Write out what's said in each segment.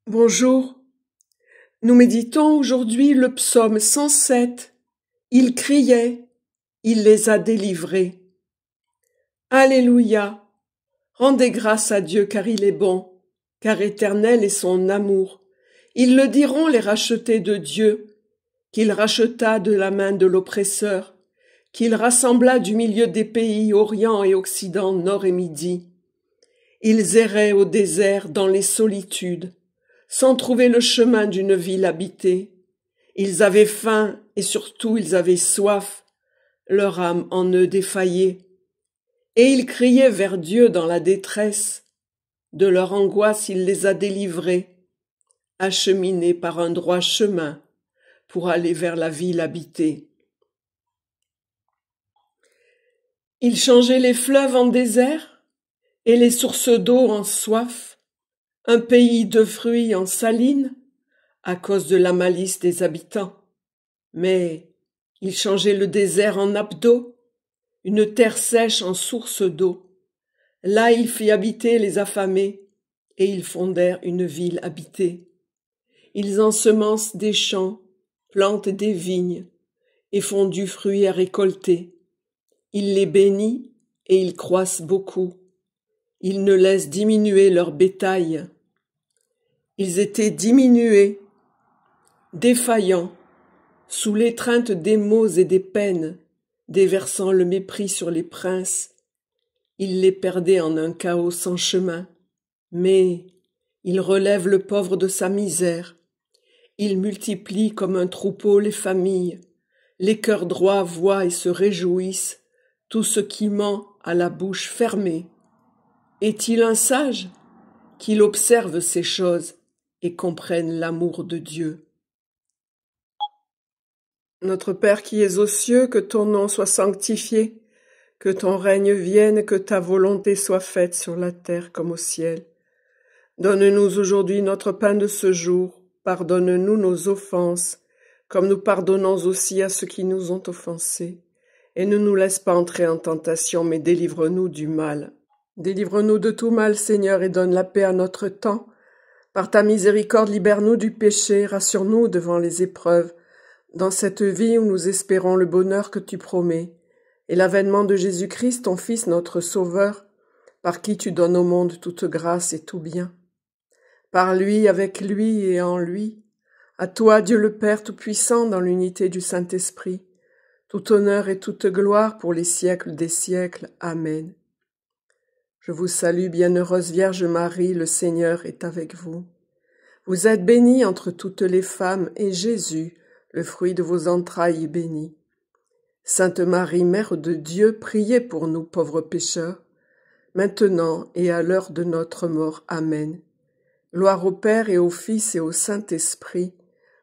Bonjour, nous méditons aujourd'hui le psaume 107. Il criait, il les a délivrés. Alléluia, rendez grâce à Dieu car il est bon, car éternel est son amour. Ils le diront les rachetés de Dieu, qu'il racheta de la main de l'oppresseur, qu'il rassembla du milieu des pays, Orient et Occident, Nord et Midi. Ils erraient au désert dans les solitudes, sans trouver le chemin d'une ville habitée. Ils avaient faim et surtout ils avaient soif, leur âme en eux défaillait. Et ils criaient vers Dieu dans la détresse. De leur angoisse il les a délivrés, acheminés par un droit chemin pour aller vers la ville habitée. Il changeait les fleuves en désert et les sources d'eau en soif, un pays de fruits en saline, à cause de la malice des habitants. Mais il changeait le désert en nappe d'eau, une terre sèche en source d'eau. Là il fit habiter les affamés, et ils fondèrent une ville habitée. Ils ensemencent des champs, plantent des vignes, et font du fruit à récolter. Il les bénit, et ils croissent beaucoup. Il ne laisse diminuer leur bétail. Ils étaient diminués, défaillants, sous l'étreinte des maux et des peines, déversant le mépris sur les princes. Il les perdait en un chaos sans chemin, mais il relève le pauvre de sa misère. Il multiplie comme un troupeau les familles. Les cœurs droits voient et se réjouissent, tout ce qui ment a la bouche fermée. Est-il un sage? Qu'il observe ces choses et comprenne l'amour de Dieu. Notre Père qui es aux cieux, que ton nom soit sanctifié, que ton règne vienne, que ta volonté soit faite sur la terre comme au ciel. Donne-nous aujourd'hui notre pain de ce jour, pardonne-nous nos offenses, comme nous pardonnons aussi à ceux qui nous ont offensés. Et ne nous laisse pas entrer en tentation, mais délivre-nous du mal. Délivre-nous de tout mal, Seigneur, et donne la paix à notre temps. Par ta miséricorde, libère-nous du péché, rassure-nous devant les épreuves, dans cette vie où nous espérons le bonheur que tu promets, et l'avènement de Jésus-Christ, ton Fils, notre Sauveur, par qui tu donnes au monde toute grâce et tout bien. Par lui, avec lui et en lui, à toi, Dieu le Père Tout-Puissant, dans l'unité du Saint-Esprit, tout honneur et toute gloire pour les siècles des siècles. Amen. Je vous salue, bienheureuse Vierge Marie, le Seigneur est avec vous. Vous êtes bénie entre toutes les femmes, et Jésus, le fruit de vos entrailles, est béni. Sainte Marie, Mère de Dieu, priez pour nous pauvres pécheurs, maintenant et à l'heure de notre mort. Amen. Gloire au Père et au Fils et au Saint-Esprit,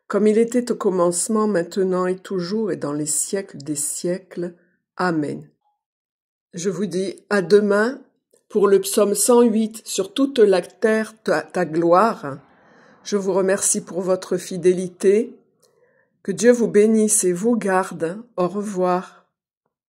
comme il était au commencement, maintenant et toujours et dans les siècles des siècles. Amen. Je vous dis à demain pour le psaume 108, sur toute la terre ta gloire. Je vous remercie pour votre fidélité. Que Dieu vous bénisse et vous garde. Au revoir.